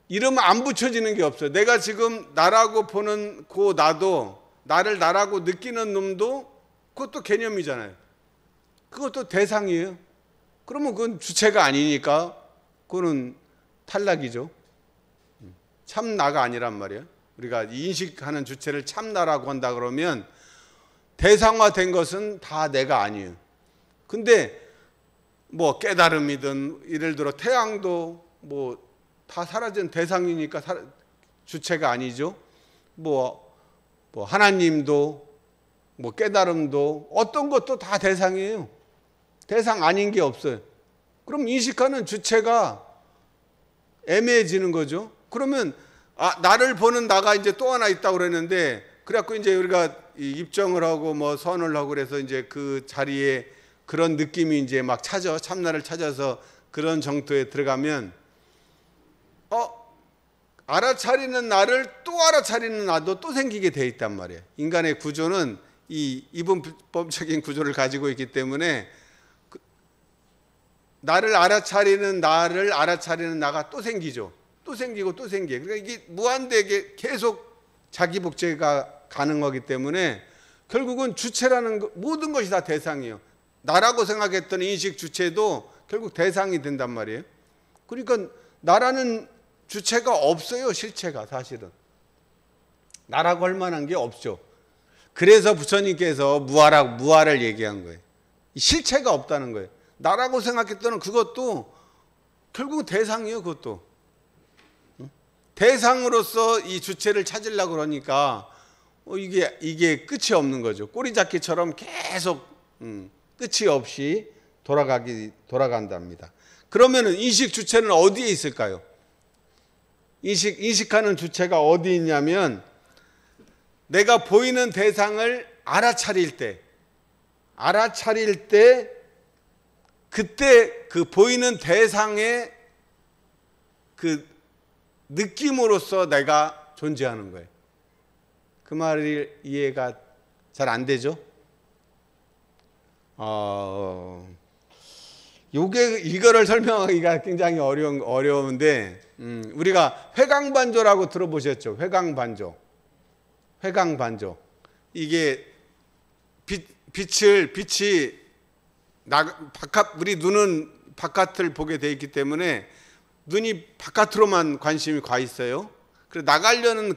이름 안 붙여지는 게 없어요. 내가 지금 나라고 보는 그 나도, 나를 나라고 느끼는 놈도 그것도 개념이잖아요. 그것도 대상이에요. 그러면 그건 주체가 아니니까 그거는 탈락이죠. 참 나가 아니란 말이에요. 우리가 인식하는 주체를 참 나라고 한다 그러면 대상화된 것은 다 내가 아니에요. 근데 뭐 깨달음이든 예를 들어 태양도 뭐 다 사라진 대상이니까 주체가 아니죠. 뭐 뭐 하나님도 뭐 깨달음도 어떤 것도 다 대상이에요. 대상 아닌 게 없어요. 그럼 인식하는 주체가 애매해지는 거죠. 그러면 나를 보는 나가 이제 또 하나 있다고 그랬는데, 그래갖고 이제 우리가 입정을 하고 뭐 선을 하고 그래서 이제 그 자리에 그런 느낌이 이제 막 참나를 찾아서 그런 정토에 들어가면 알아차리는 나를 또 알아차리는 나도 또 생기게 돼 있단 말이에요. 인간의 구조는 이 이분법적인 구조를 가지고 있기 때문에 나를 알아차리는 나가 또 생기죠. 또 생기고 또 생겨요. 그러니까 이게 무한되게 계속 자기 복제가 가능하기 때문에 결국은 주체라는 모든 것이 다 대상이에요. 나라고 생각했던 인식 주체도 결국 대상이 된단 말이에요. 그러니까 나라는 주체가 없어요. 실체가 사실은 나라고 할 만한 게 없죠. 그래서 부처님께서 무아를 얘기한 거예요. 실체가 없다는 거예요. 나라고 생각했던 그것도 결국 대상이에요. 그것도 대상으로서 이 주체를 찾으려고 그러니까 이게 끝이 없는 거죠. 꼬리잡기처럼 계속 끝이 없이 돌아간답니다. 그러면은 인식 주체는 어디에 있을까요? 인식하는 주체가 어디 있냐면, 내가 보이는 대상을 알아차릴 때 그때 그 보이는 대상의 그 느낌으로서 내가 존재하는 거예요. 그 말이 이해가 잘 안 되죠? 이거를 설명하기가 굉장히 어려운데, 우리가 회광반조라고 들어보셨죠? 회광반조. 이게 빛이 우리 눈은 바깥을 보게 돼 있기 때문에 눈이 바깥으로만 관심이 가 있어요. 그래서 나가려는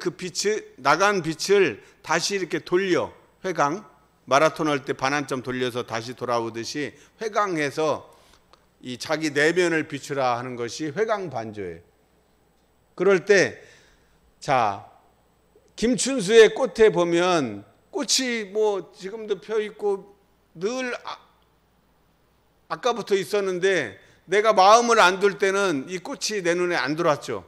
나간 빛을 다시 이렇게 돌려, 회광. 마라톤 할 때 반환점 돌려서 다시 돌아오듯이 회광해서 이 자기 내면을 비추라 하는 것이 회광반조예요. 그럴 때, 김춘수의 꽃에 보면 꽃이 뭐 지금도 펴 있고 늘 아까부터 있었는데, 내가 마음을 안 둘 때는 이 꽃이 내 눈에 안 들어왔죠.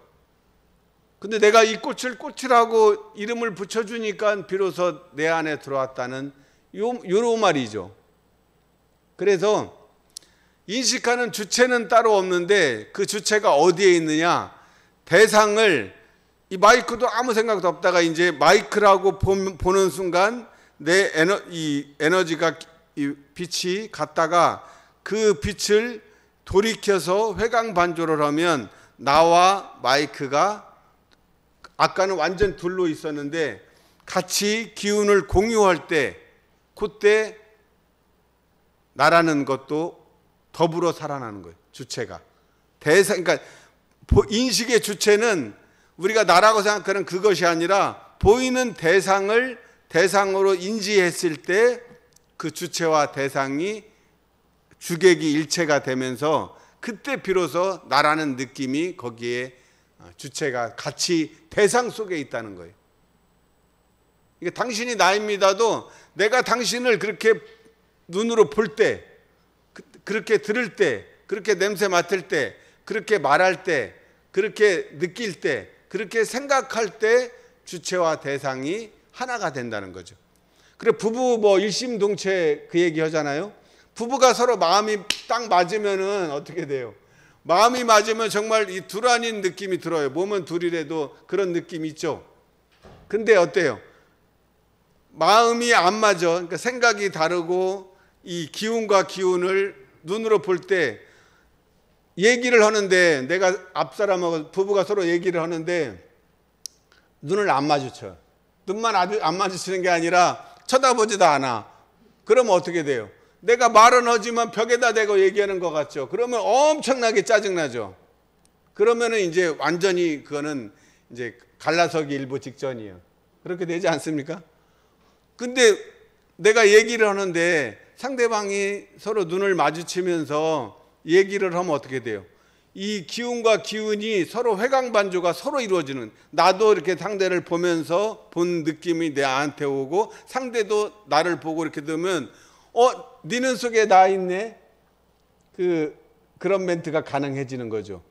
근데 내가 이 꽃을 꽃이라고 이름을 붙여주니까 비로소 내 안에 들어왔다는 요런 말이죠. 그래서 인식하는 주체는 따로 없는데, 그 주체가 어디에 있느냐, 대상을, 이 마이크도 아무 생각도 없다가 이제 마이크라고 보는 순간 내 에너지가, 이 빛이 갔다가 그 빛을 돌이켜서 회광반조를 하면 나와 마이크가 아까는 완전 둘로 있었는데 같이 기운을 공유할 때, 그때 나라는 것도 더불어 살아나는 거예요. 주체가 그러니까 인식의 주체는 우리가 나라고 생각하는 그것이 아니라 보이는 대상을 대상으로 인지했을 때 그 주체와 대상이 주객이 일체가 되면서 그때 비로소 나라는 느낌이 거기에 주체가 같이 대상 속에 있다는 거예요. 이게 당신이 나입니다도 내가 당신을 그렇게 눈으로 볼 때, 그렇게 들을 때, 그렇게 냄새 맡을 때, 그렇게 말할 때, 그렇게 느낄 때, 그렇게 생각할 때 주체와 대상이 하나가 된다는 거죠. 그래, 부부 뭐 일심동체 그 얘기 하잖아요. 부부가 서로 마음이 딱 맞으면은 어떻게 돼요? 마음이 맞으면 정말 이 둘 아닌 느낌이 들어요. 몸은 둘이라도 그런 느낌이 있죠. 근데 어때요? 마음이 안 맞아. 그러니까 생각이 다르고 이 기운과 기운을 눈으로 볼 때 얘기를 하는데, 내가 앞사람하고 부부가 서로 얘기를 하는데 눈을 안 마주쳐요. 눈만 안 마주치는 게 아니라 쳐다보지도 않아. 그러면 어떻게 돼요? 내가 말은 하지만 벽에다 대고 얘기하는 것 같죠. 그러면 엄청나게 짜증나죠. 그러면은 이제 완전히 그거는 이제 갈라서기 일보 직전이에요. 그렇게 되지 않습니까? 근데 내가 얘기를 하는데 상대방이 서로 눈을 마주치면서 얘기를 하면 어떻게 돼요? 이 기운과 기운이 서로 회광반조가 서로 이루어지는, 나도 이렇게 상대를 보면서 본 느낌이 나한테 오고 상대도 나를 보고 이렇게 되면 네 눈 속에 나 있네, 그런 멘트가 가능해지는 거죠.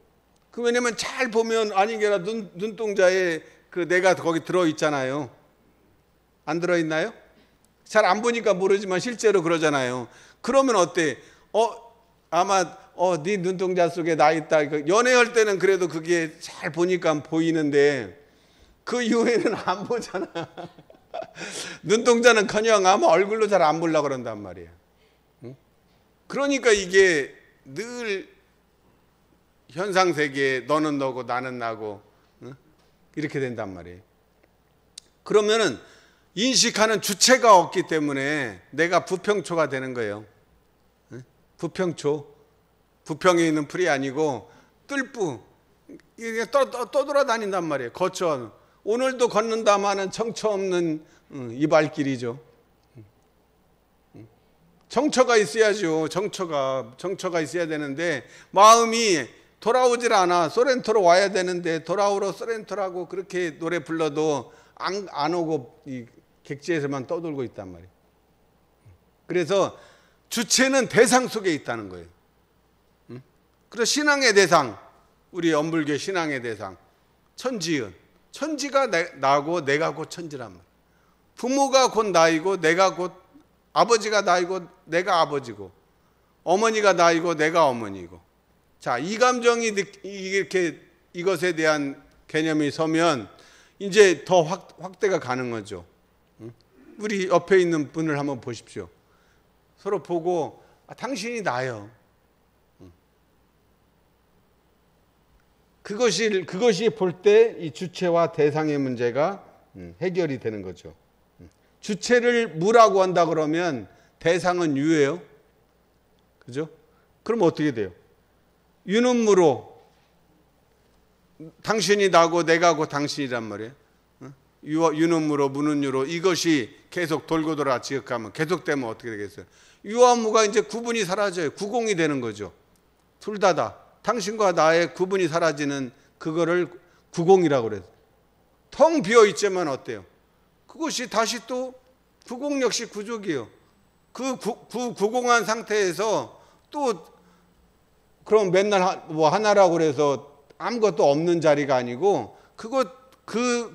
왜냐면 잘 보면 아니게나 눈동자에 내가 거기 들어있잖아요. 안 들어있나요? 잘 안 보니까 모르지만 실제로 그러잖아요. 그러면 어때? 아마 네 눈동자 속에 나 있다. 연애할 때는 그래도 그게 잘 보니까 보이는데 그 이후에는 안 보잖아. 눈동자는커녕 아마 얼굴로 잘 안 보려고 그런단 말이야. 응? 그러니까 이게 늘 현상세계에 너는 너고 나는 나고, 응? 이렇게 된단 말이에요. 그러면은 인식하는 주체가 없기 때문에 내가 부평초가 되는 거예요. 응? 부평초. 부평에 있는 풀이 아니고 뜰뿌, 이게 떠돌아다닌단 말이에요. 거쳐. 오늘도 걷는다마는 정처 없는 이 발길이죠. 정처가 있어야죠. 정처가 있어야 되는데 마음이 돌아오질 않아. 소렌토로 와야 되는데 돌아오러 소렌토라고 그렇게 노래 불러도 안 오고 이 객지에서만 떠돌고 있단 말이에요. 그래서 주체는 대상 속에 있다는 거예요. 그래서 신앙의 대상, 우리 엄불교 신앙의 대상, 천지은. 천지가 나고 내가 곧 천지란 말이에요. 부모가 곧 나이고 내가 곧, 아버지가 나이고 내가 아버지고, 어머니가 나이고 내가 어머니고. 자, 이 감정이 이렇게 이것에 대한 개념이 서면 이제 더 확대가 가는 거죠. 우리 옆에 있는 분을 한번 보십시오. 서로 보고 당신이 나요. 그것이 볼 때 이 주체와 대상의 문제가 해결이 되는 거죠. 주체를 무라고 한다 그러면 대상은 유예요. 그죠? 그럼 어떻게 돼요? 유는 무로, 당신이 나고 내가 고 당신이란 말이에요. 유는 무로 무는 유로, 이것이 계속 돌고 돌아 지극하면 계속되면 어떻게 되겠어요? 유와 무가 이제 구분이 사라져요. 구공이 되는 거죠. 둘 다다. 당신과 나의 구분이 사라지는 그거를 구공이라고 그래요. 텅 비어 있지만 어때요? 그것이 다시 또 구공 역시 구족이에요. 그 구공한 상태에서 또 그럼 맨날 하나라고 그래서 아무것도 없는 자리가 아니고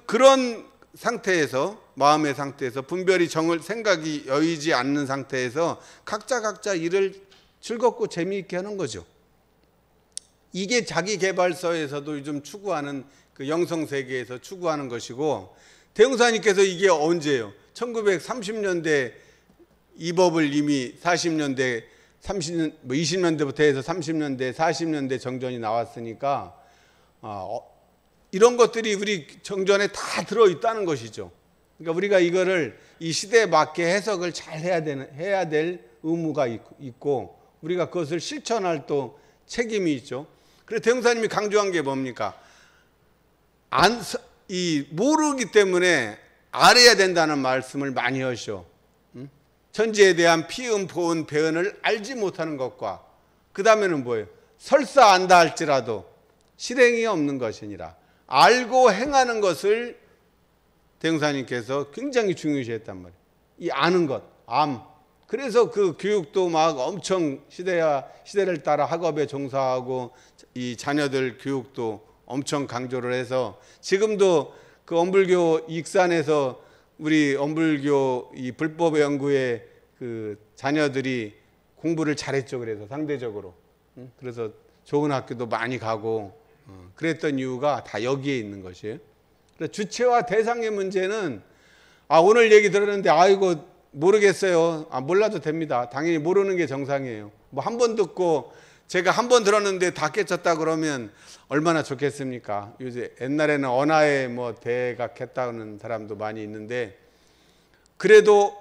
그런 상태에서, 마음의 상태에서 분별이 생각이 여의지 않는 상태에서 각자 일을 즐겁고 재미있게 하는 거죠. 이게 자기개발서에서도 요즘 추구하는 그 영성세계에서 추구하는 것이고, 대흥사님께서 이게 언제예요? 1930년대 이 법을 이미 40년대, 20년대부터 해서 30년대, 40년대 정전이 나왔으니까 이런 것들이 우리 정전에 다 들어있다는 것이죠. 그러니까 우리가 이거를 이 시대에 맞게 해석을 잘 해야 될 의무가 있고 우리가 그것을 실천할 또 책임이 있죠. 그래서 대흥사님이 강조한 게 뭡니까? 모르기 때문에 알아야 된다는 말씀을 많이 하셔. 천지에 대한 피은, 보은, 배은을 알지 못하는 것과 그 다음에는 뭐예요? 설사 안다 할지라도 실행이 없는 것이니라. 알고 행하는 것을 대흥사님께서 굉장히 중요시했단 말이에요. 이 아는 것, 그래서 그 교육도 막 엄청 시대를 따라 학업에 종사하고 이 자녀들 교육도 엄청 강조를 해서 지금도 그 엄불교 익산에서 우리 엄불교 이 불법 연구의 그 자녀들이 공부를 잘했죠. 그래서 상대적으로 그래서 좋은 학교도 많이 가고 그랬던 이유가 다 여기에 있는 것이에요. 그래서 주체와 대상의 문제는 오늘 얘기 들었는데 아이고 모르겠어요. 몰라도 됩니다. 당연히 모르는 게 정상이에요. 뭐 한 번 듣고 제가 한 번 들었는데 다 깨쳤다 그러면 얼마나 좋겠습니까? 요새 옛날에는 언하에 뭐 대각했다는 사람도 많이 있는데 그래도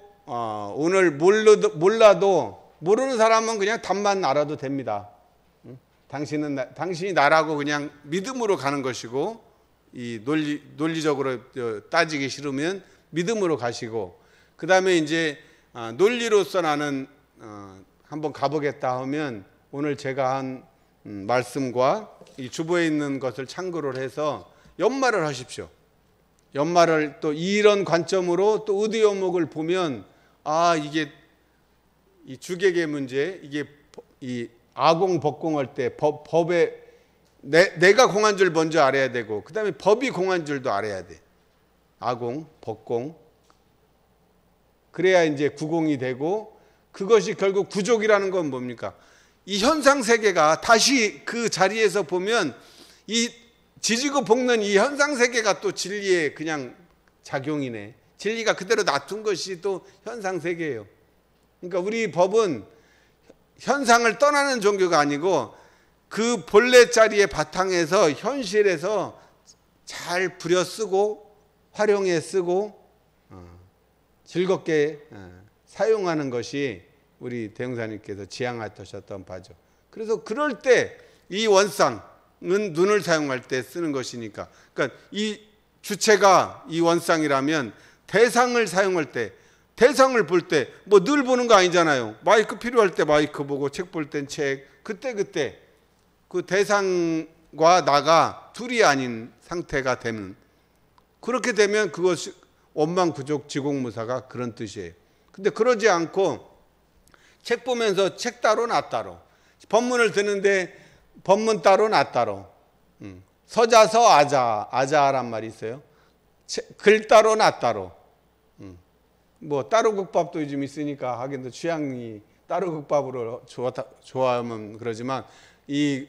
오늘 몰라도 모르는 사람은 그냥 답만 알아도 됩니다. 당신이 나라고 그냥 믿음으로 가는 것이고 이 논리적으로 따지기 싫으면 믿음으로 가시고 그 다음에 이제 논리로서 나는 한번 가보겠다 하면 오늘 제가 한 말씀과 이 주보에 있는 것을 참고를 해서 연말을 하십시오. 연말을 또 이런 관점으로 또 의대요목을 보면 이게 이 주객의 문제, 이게 이 아공 법공할 때 법에 내가 공한 줄 먼저 알아야 되고 그다음에 법이 공한 줄도 알아야 돼. 아공, 법공. 그래야 이제 구공이 되고 그것이 결국 구족이라는 건 뭡니까? 이 현상 세계가 다시 그 자리에서 보면 이 지지고 볶는 이 현상 세계가 또 진리의 그냥 작용이네. 진리가 그대로 놔둔 것이 또 현상 세계예요. 그러니까 우리 법은 현상을 떠나는 종교가 아니고 그 본래 자리의 바탕에서 현실에서 잘 부려 쓰고 활용해 쓰고 즐겁게 사용하는 것이 우리 대흥사님께서 지향하셨던 바죠. 그래서 그럴 때 이 원상은 눈을 사용할 때 쓰는 것이니까, 그러니까 이 주체가 이 원상이라면 대상을 사용할 때, 대상을 볼 때 뭐 늘 보는 거 아니잖아요. 마이크 필요할 때 마이크 보고 책 볼 땐 책, 그때 그 대상과 나가 둘이 아닌 상태가 되는, 그렇게 되면 그것이 원망부족 지공무사가 그런 뜻이에요. 근데 그러지 않고 책 보면서 책 따로 나 따로, 법문을 듣는데 법문 따로 나 따로, 서자서 아자란 말이 있어요. 글 따로 나 따로. 뭐 따로 국밥도 요즘 있으니까 하긴 또 취향이 따로 국밥으로 좋아하면 그러지만 이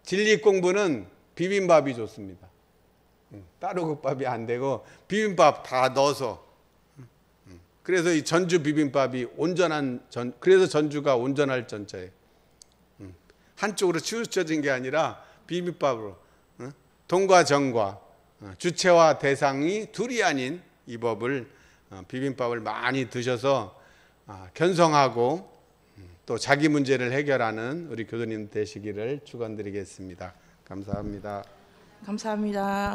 진리 공부는 비빔밥이 좋습니다. 따로 국밥이 안 되고 비빔밥 다 넣어서. 그래서 이 전주 비빔밥이 온전한 그래서 전주가 온전할 전자예요. 한쪽으로 치우쳐진 게 아니라 비빔밥으로 동과 정과 주체와 대상이 둘이 아닌 이 법을 비빔밥을 많이 드셔서 견성하고 또 자기 문제를 해결하는 우리 교도님 되시기를 축원드리겠습니다. 감사합니다. 감사합니다.